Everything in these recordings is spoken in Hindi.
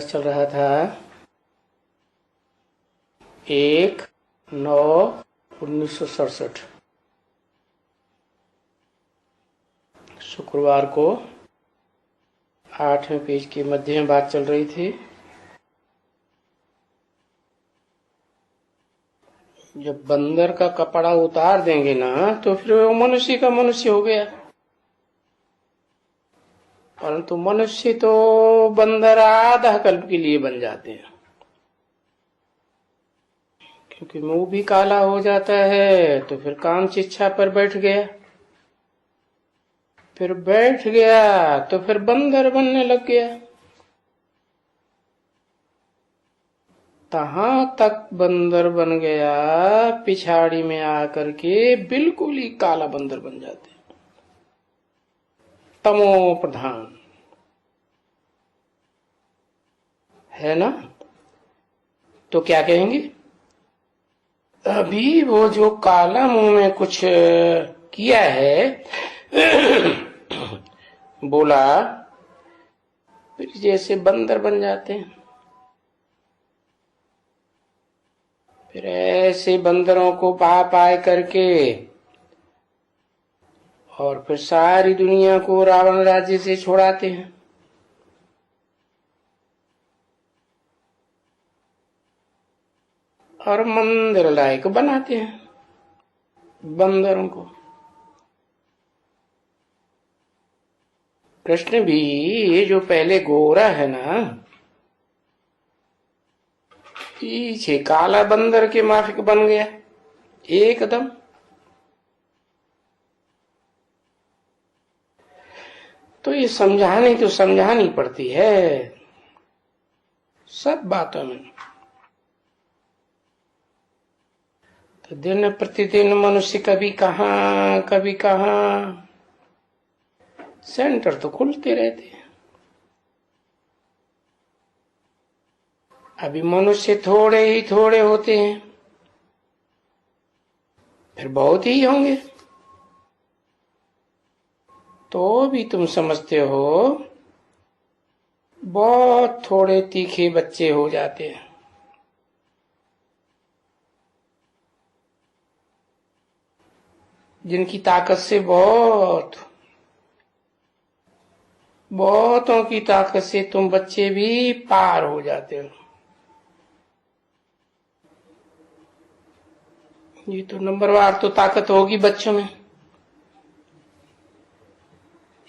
चल रहा था 1/9/1967 शुक्रवार को 8वें पेज के मध्य में बात चल रही थी। जब बंदर का कपड़ा उतार देंगे ना तो फिर वो मनुष्य का मनुष्य हो गया, परंतु मनुष्य तो बंदर आधा कल्प के लिए बन जाते हैं, क्योंकि मुंह भी काला हो जाता है। तो फिर काम शिक्षा पर बैठ गया, फिर बैठ गया तो फिर बंदर बनने लग गया। तहां तक बंदर बन गया, पिछाड़ी में आकर के बिल्कुल ही काला बंदर बन जाते, तमो प्रधान है ना। तो क्या कहेंगे, अभी वो जो काला मुंह में कुछ किया है बोला, फिर जैसे बंदर बन जाते हैं। फिर ऐसे बंदरों को पा पाए करके और फिर सारी दुनिया को रावण राज्य से छुड़ाते हैं। और मंदिर लायक बनाते हैं बंदरों को। कृष्ण भी ये जो पहले गोरा है ना, पीछे काला बंदर के माफिक बन गया एकदम। तो ये समझानी पड़ती है सब बातों में। तो दिन प्रतिदिन मनुष्य कभी कहाँ सेंटर तो खुलते रहते हैं। अभी मनुष्य थोड़े होते हैं, फिर बहुत ही होंगे। तो भी तुम समझते हो बहुत थोड़े तीखे बच्चे हो जाते हैं। जिनकी ताकत से बहुतों की ताकत से तुम बच्चे भी पार हो जाते हो। ये तो नंबरवार तो ताकत होगी बच्चों में।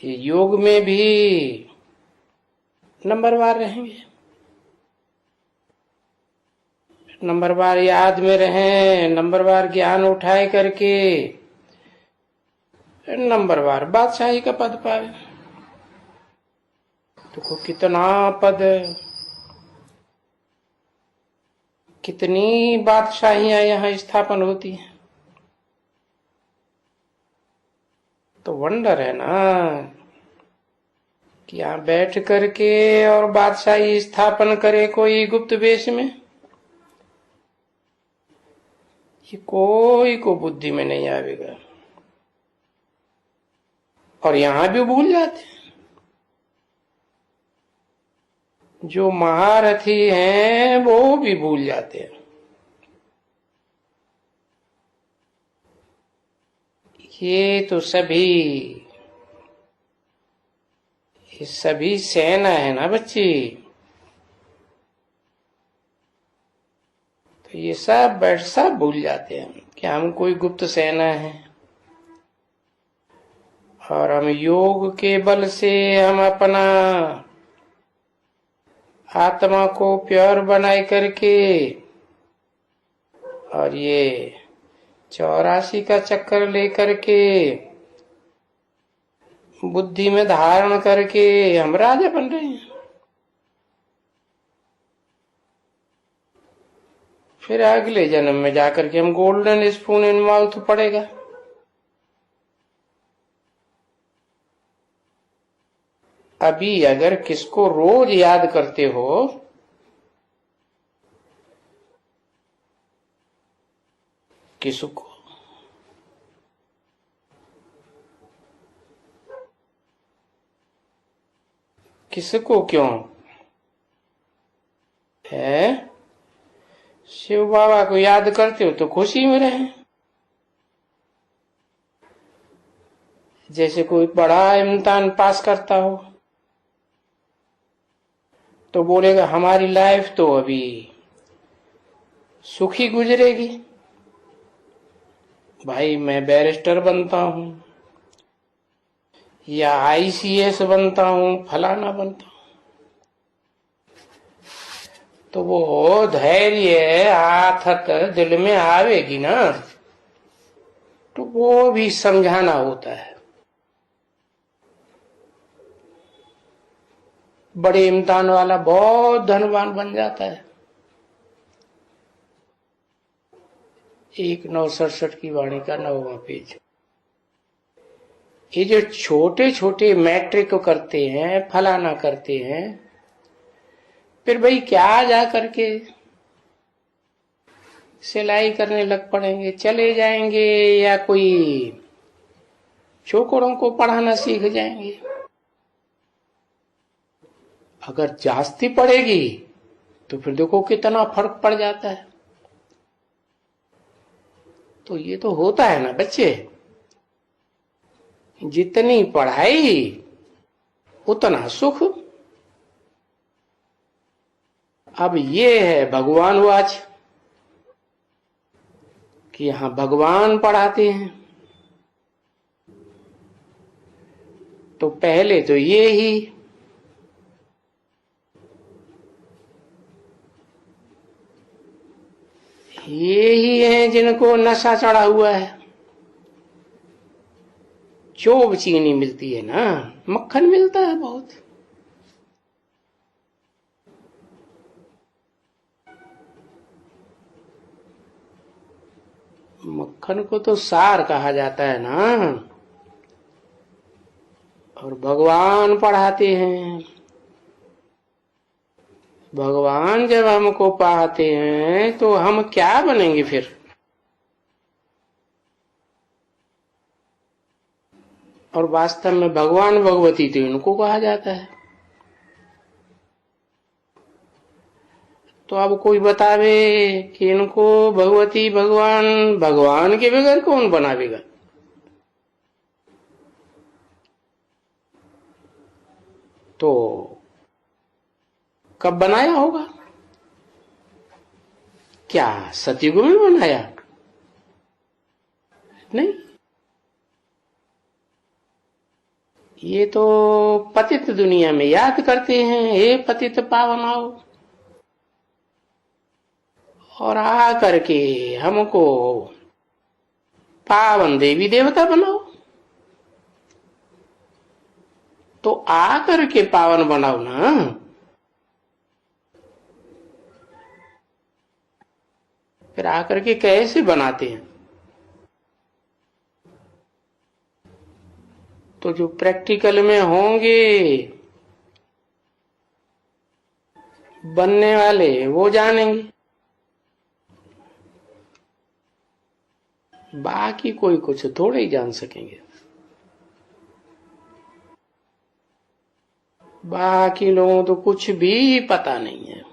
ये योग में भी नंबरवार रहेंगे, नंबरवार याद में रहें, नंबरवार ज्ञान उठाए करके नंबरवार बादशाही का पद पाए। तो कितना पद, कितनी बादशाहियां यहाँ स्थापन होती हैं। तो वंडर है ना कि यहाँ बैठ करके और बादशाही स्थापन करे कोई गुप्त वेश में। ये कोई को बुद्धि में नहीं आवेगा। और यहां भी भूल जाते हैं, जो महारथी हैं वो भी भूल जाते हैं। ये तो सभी सेना है ना बच्ची। तो ये सब भूल जाते हैं कि हम कोई गुप्त सेना है, और हम योग के बल से हम अपना आत्मा को प्योर बनाए करके और ये 84 का चक्कर लेकर के बुद्धि में धारण करके हम राजा बन रहे हैं। फिर अगले जन्म में जाकर के हम गोल्डन स्पून इन माउथ पड़ेगा। अभी अगर किसको रोज याद करते हो, किसको क्यों, है। शिव बाबा को याद करते हो तो खुशी में रहे। जैसे कोई बड़ा इम्तिहान पास करता हो तो बोलेगा हमारी लाइफ तो अभी सुखी गुजरेगी, भाई मैं बैरिस्टर बनता हूं या आईसीएस बनता हूं, फलाना बनता हूं। तो वो धैर्य आथत दिल में आवेगी ना, तो वो भी समझाना होता है। बड़े इम्तिहान वाला बहुत धनवान बन जाता है। 1967 की वाणी का 9वां पेज। ये जो छोटे छोटे मैट्रिक को करते हैं, फलाना करते हैं, फिर भाई क्या जा करके सिलाई करने लग पड़ेंगे, चले जाएंगे, या कोई छोकरों को पढ़ाना सीख जाएंगे। अगर जास्ती पड़ेगी तो फिर देखो कितना फर्क पड़ जाता है। तो ये तो होता है ना बच्चे, जितनी पढ़ाई उतना सुख। अब ये है भगवान वाच कि यहां भगवान पढ़ाते हैं। तो पहले तो ये ही है जिनको नशा चढ़ा हुआ है। चोब चीनी मिलती है ना, मक्खन मिलता है बहुत। मक्खन को तो सार कहा जाता है ना। और भगवान पढ़ाते हैं। भगवान जब हमको पाते हैं तो हम क्या बनेंगे फिर? और वास्तव में भगवान भगवती तो इनको कहा जाता है। तो अब कोई बतावे कि इनको भगवती भगवान, भगवान के बगैर कौन बनावेगा? तो कब बनाया होगा? क्या सतयुग में बनाया? नहीं, ये तो पतित दुनिया में याद करते हैं, हे पतित पावन आओ, और आ करके हमको पावन देवी देवता बनाओ। तो आ करके पावन बनाओ ना। फिर आकर के कैसे बनाते हैं? तो जो प्रैक्टिकल में होंगे बनने वाले वो जानेंगे, बाकी कोई कुछ थोड़े ही जान सकेंगे। बाकी लोगों तो कुछ भी पता नहीं है,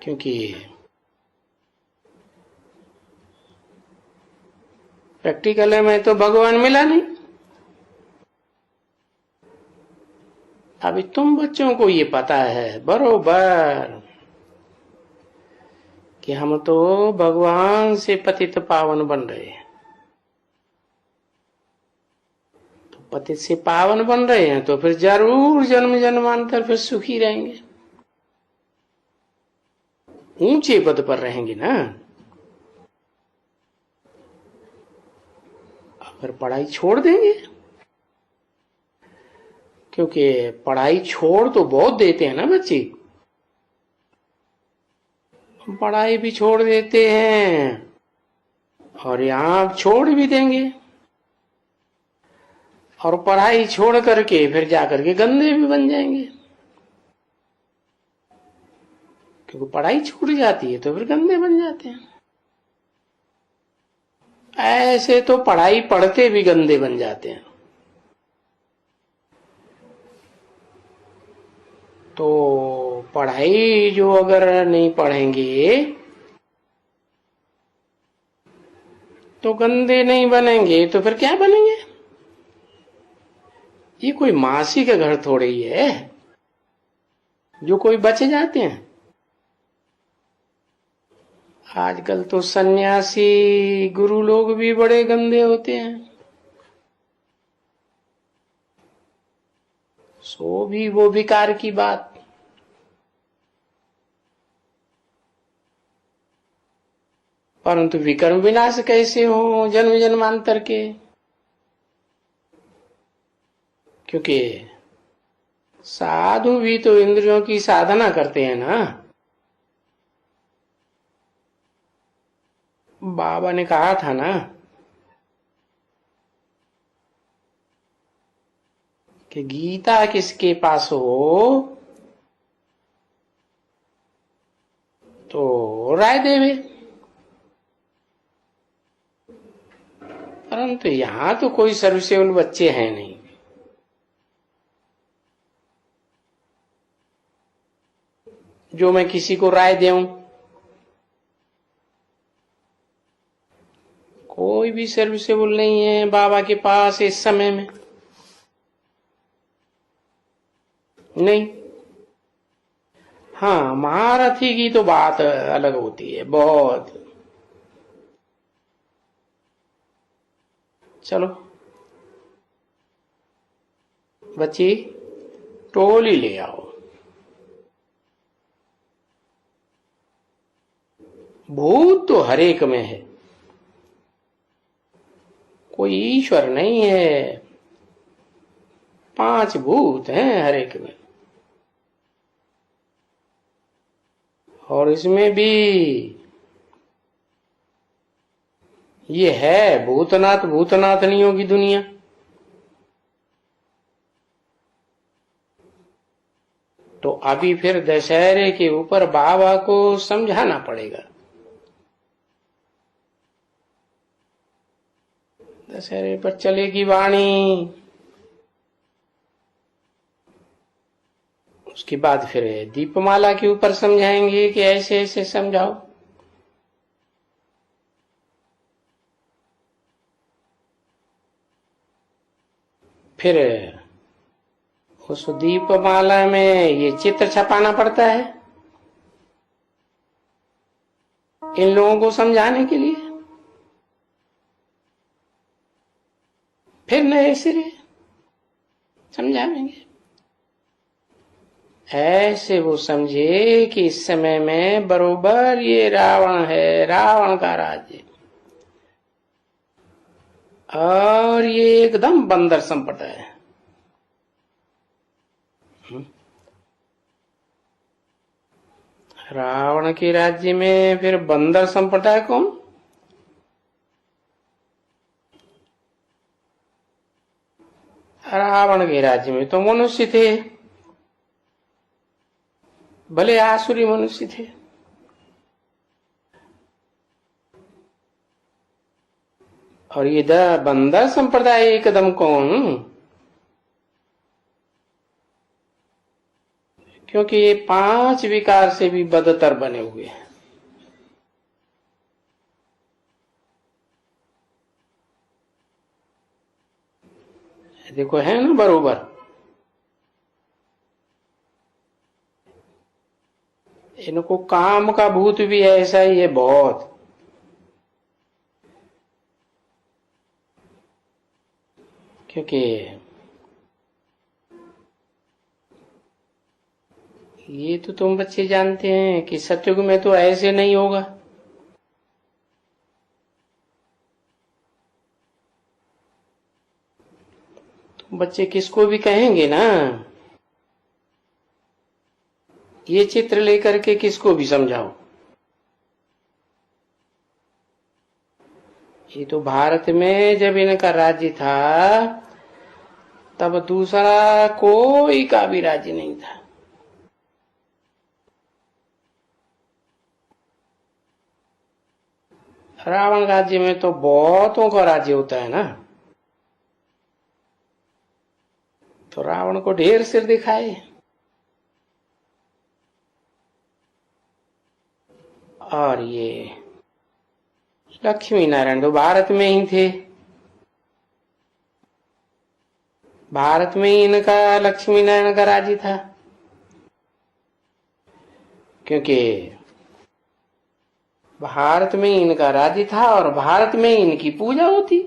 क्योंकि प्रैक्टिकल में तो भगवान मिला नहीं। अभी तुम बच्चों को ये पता है बरोबर कि हम तो भगवान से पतित पावन बन रहे हैं। तो पतित से पावन बन रहे हैं तो फिर जरूर जन्म जन्मांतर फिर सुखी रहेंगे, ऊंचे पद पर रहेंगे ना। अगर पढ़ाई छोड़ देंगे, क्योंकि पढ़ाई छोड़ तो बहुत देते हैं ना बच्चे, पढ़ाई भी छोड़ देते हैं और यहां छोड़ भी देंगे, और पढ़ाई छोड़ करके फिर जाकर के गंदे भी बन जाएंगे। क्योंकि पढ़ाई छूट जाती है तो फिर गंदे बन जाते हैं। ऐसे तो पढ़ाई पढ़ते भी गंदे बन जाते हैं। तो पढ़ाई जो अगर नहीं पढ़ेंगे तो गंदे नहीं बनेंगे तो फिर क्या बनेंगे? ये कोई मासी का घर थोड़े ही है जो कोई बचे जाते हैं। आजकल तो सन्यासी गुरु लोग भी बड़े गंदे होते हैं। सो भी वो विकार की बात। परंतु विकर्म विनाश कैसे हो जन्म जन्मांतर के? क्योंकि साधु भी तो इंद्रियों की साधना करते हैं ना। बाबा ने कहा था ना कि गीता किसके पास हो तो राय देवे। परंतु यहां तो कोई सर्विसेबल बच्चे हैं नहीं। जो मैं किसी को राय दूं, कोई भी सर्विसेबल नहीं है बाबा के पास इस समय में। नहीं। हाँ, महारथी की तो बात अलग होती है बहुत। चलो बच्ची, टोली ले आओ। भूत तो हरेक में है, कोई ईश्वर नहीं है। 5 भूत हैं हरेक में। और इसमें भी ये है भूतनाथ भूतनाथनियों की दुनिया। तो अभी फिर दशहरे के ऊपर बाबा को समझाना पड़ेगा। दशहरे पर चलेगी वाणी, उसके बाद फिर दीपमाला के ऊपर समझाएंगे कि ऐसे ऐसे समझाओ। फिर उस दीपमाला में ये चित्र छपाना पड़ता है इन लोगों को समझाने के लिए। फिर नए सिरे समझाएंगे। ऐसे वो समझे कि इस समय में बरोबर ये रावण है, रावण का राज्य, और ये एकदम बंदर संपदा है। रावण के राज्य में फिर बंदर संपदा है कौन? रावण के राज्य में तो मनुष्य थे, भले आसुरी मनुष्य थे। और ये बंदर संप्रदाय एकदम कौन? क्योंकि ये 5 विकार से भी बदतर बने हुए हैं। देखो है ना बरोबर। इनको काम का भूत भी ऐसा ही है बहुत। क्योंकि ये तो तुम बच्चे जानते हैं कि सतयुग में तो ऐसे नहीं होगा। तुम बच्चे किसको भी कहेंगे ना, ये चित्र लेकर के किसको भी समझाओ। ये तो भारत में जब इनका राज्य था तब दूसरा कोई का भी राज्य नहीं था। रावण राज्य में तो बहुतों का राज्य होता है ना। तो रावण को ढेर सिर दिखाए। और ये लक्ष्मी नारायण तो भारत में ही थे, भारत में ही इनका लक्ष्मी नारायण का राज्य था, क्योंकि भारत में ही इनका राज्य था और भारत में ही इनकी पूजा होती।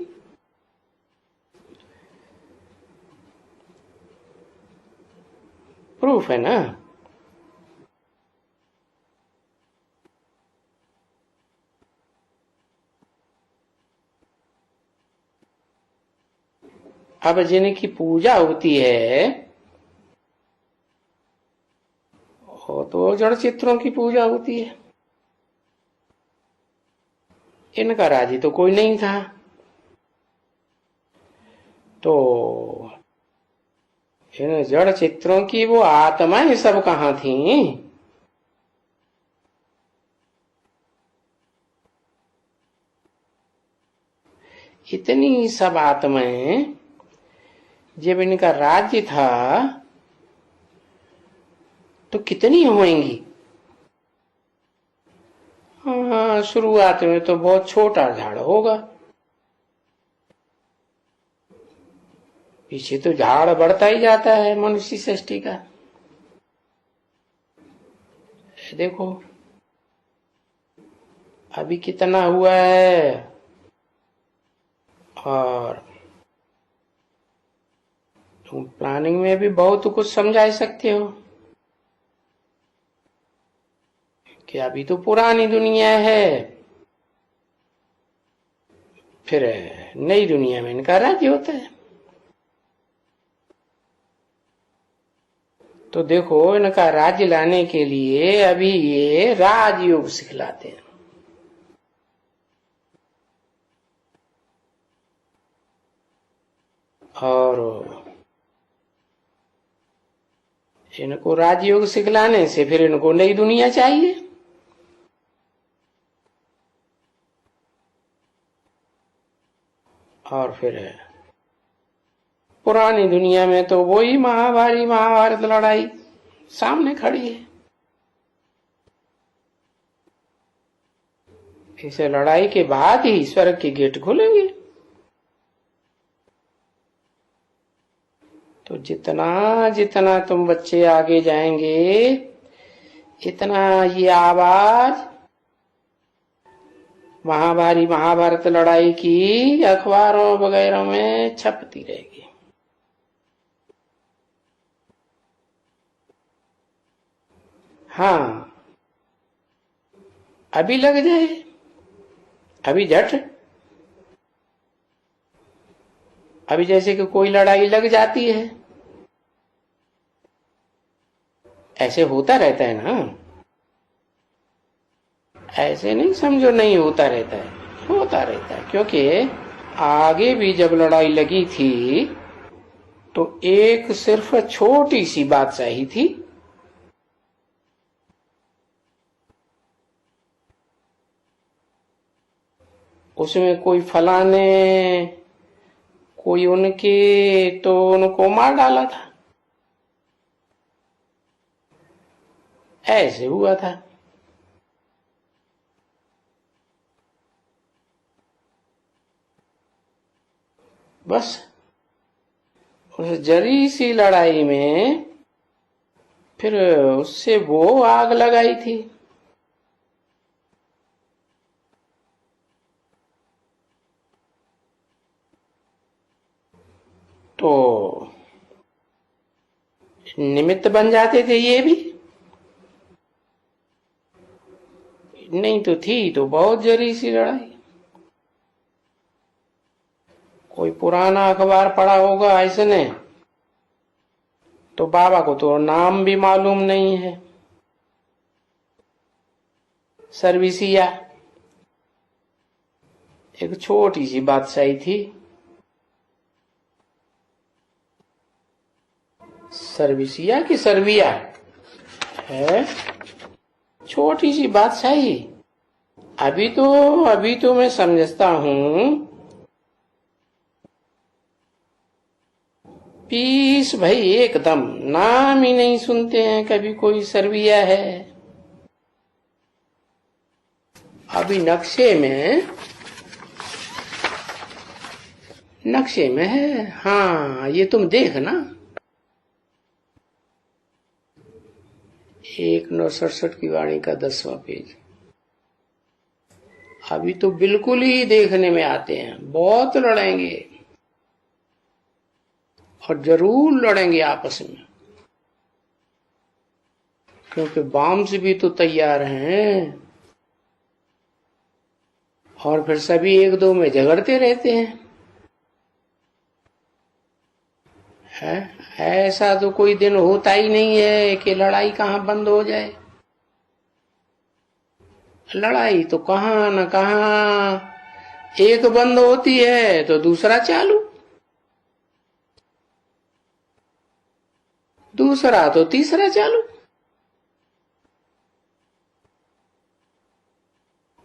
प्रूफ है ना। अब जिनकी पूजा होती है वो तो जड़ चित्रों की पूजा होती है, इनका राज्य तो कोई नहीं था। तो इन जड़ चित्रों की वो आत्माएं सब कहाँ थी? इतनी सब आत्माएं जब इनका राज्य था तो कितनी होंगी? हाँ, शुरुआत में तो बहुत छोटा झाड़ होगा, पीछे तो झाड़ बढ़ता ही जाता है मनुष्य सृष्टि का। देखो अभी कितना हुआ है, और तुम प्लानिंग में भी बहुत कुछ समझा सकते हो कि अभी तो पुरानी दुनिया है, फिर नई दुनिया में इनका राज्य होता है। तो देखो इनका राज्य लाने के लिए अभी ये राजयोग सिखलाते हैं, और इनको राजयोग सिखलाने से फिर इनको नई दुनिया चाहिए। और फिर पुरानी दुनिया में तो वही महाभारत लड़ाई सामने खड़ी है। इस लड़ाई के बाद ही स्वर्ग के गेट खुलेंगे। तो जितना जितना तुम बच्चे आगे जाएंगे इतना ये आवाज महाभारत लड़ाई की अखबारों वगैरह में छपती रहेगी। हाँ, अभी लग जाए, अभी झट, अभी जैसे कि कोई लड़ाई लग जाती है ऐसे होता रहता है ना, ऐसे नहीं समझो नहीं होता रहता है, होता रहता है। क्योंकि आगे भी जब लड़ाई लगी थी तो एक सिर्फ छोटी सी बात सही थी, उसमें कोई फलाने कोई उनके तो उनको मार डाला था, ऐसे हुआ था। बस उस जरी सी लड़ाई में फिर उससे वो आग लगाई थी। तो निमित्त बन जाते थे ये भी, नहीं तो थी तो बहुत जरी सी लड़ाई। कोई पुराना अखबार पढ़ा होगा ऐसने, तो बाबा को तो नाम भी मालूम नहीं है, सर्विसिया, एक छोटी सी बादशाही थी, सर्विसिया की सर्विया है, छोटी सी बादशाही। अभी तो मैं समझता हूं पीस भाई एकदम नाम ही नहीं सुनते हैं कभी कोई सर्विया है। अभी नक्शे में है। हाँ, ये तुम देख ना, 1967 की वाणी का 10वां पेज। अभी तो बिल्कुल ही देखने में आते हैं। बहुत लड़ेंगे और जरूर लड़ेंगे आपस में, क्योंकि बाम्स भी तो तैयार हैं और फिर सभी एक दो में झगड़ते रहते हैं। है? ऐसा तो कोई दिन होता ही नहीं है कि लड़ाई कहाँ बंद हो जाए। लड़ाई तो कहाँ न कहाँ एक बंद होती है तो दूसरा चालू, दूसरा तो तीसरा चालू,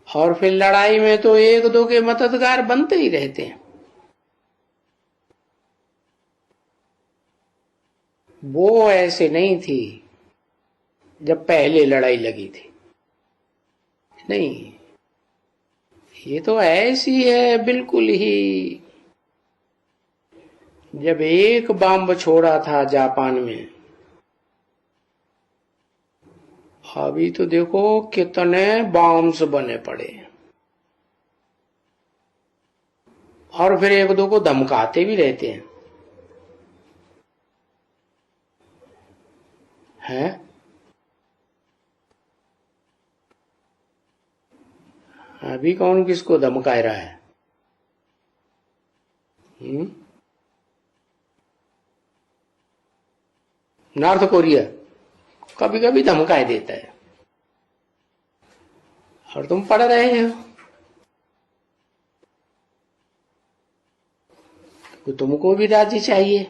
और फिर लड़ाई में तो एक दो के मददगार बनते ही रहते हैं। वो ऐसे नहीं थी जब पहले लड़ाई लगी थी। नहीं, ये तो ऐसी है बिल्कुल ही। जब एक बम छोड़ा था जापान में, अभी तो देखो कितने बॉम्ब्स बने पड़े, और फिर एक दो को धमकाते भी रहते हैं। हैं? अभी कौन किसको धमका रहा है? नॉर्थ कोरिया कभी कभी धमकाए देता है, और तुम पढ़ रहे हो तो तुमको भी राजी चाहिए।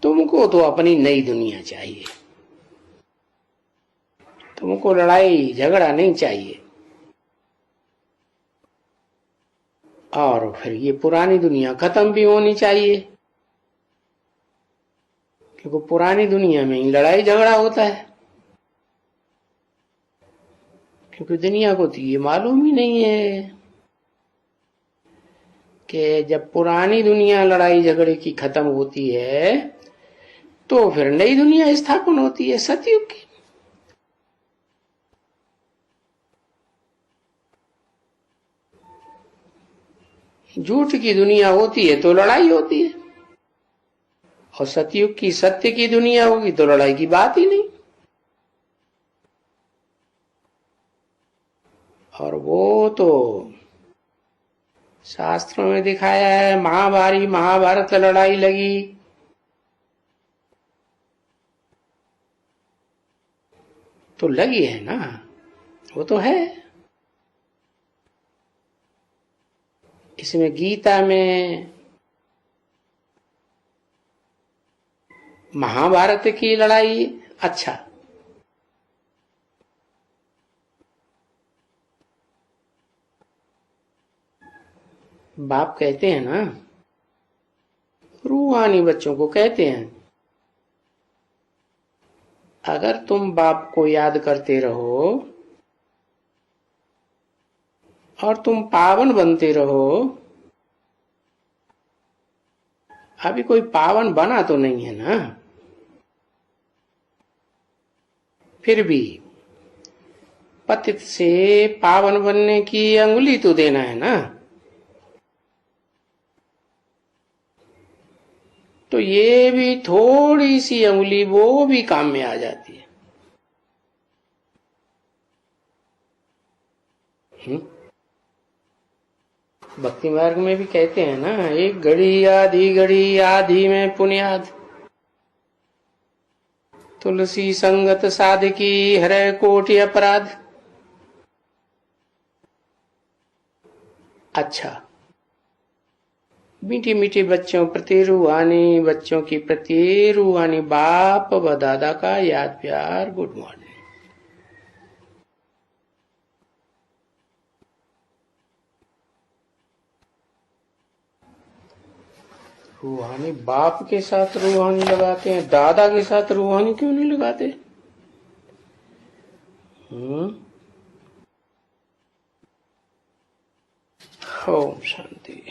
तुमको तो अपनी नई दुनिया चाहिए, तुमको लड़ाई झगड़ा नहीं चाहिए। और फिर ये पुरानी दुनिया खत्म भी होनी चाहिए, क्योंकि पुरानी दुनिया में ही लड़ाई झगड़ा होता है। क्योंकि दुनिया को तो ये मालूम ही नहीं है कि जब पुरानी दुनिया लड़ाई झगड़े की खत्म होती है तो फिर नई दुनिया स्थापन होती है, सतयुग की। झूठ की दुनिया होती है तो लड़ाई होती है, और सतयुग की सत्य की दुनिया होगी तो लड़ाई की बात ही नहीं। और वो तो शास्त्रों में दिखाया है, महाभारत लड़ाई लगी तो लगी है ना, वो तो है। इसमें गीता में महाभारत की लड़ाई, अच्छा, बाप कहते हैं ना, रूहानी बच्चों को कहते हैं, अगर तुम बाप को याद करते रहो और तुम पावन बनते रहो। अभी कोई पावन बना तो नहीं है ना, फिर भी पतित से पावन बनने की अंगुली तो देना है ना। तो ये भी थोड़ी सी अंगुली वो भी काम में आ जाती है। भक्ति मार्ग में भी कहते हैं ना, एक घड़ी आधी में पुण्याद, तुलसी संगत साधकी हरे कोटि अपराध। अच्छा, मीठी मीठी बच्चों की प्रति रूहानी बाप व दादा का याद प्यार, गुड मॉर्निंग। रूहानी बाप के साथ रूहानी लगाते हैं, दादा के साथ रूहानी क्यों नहीं लगाते? ओम शांति।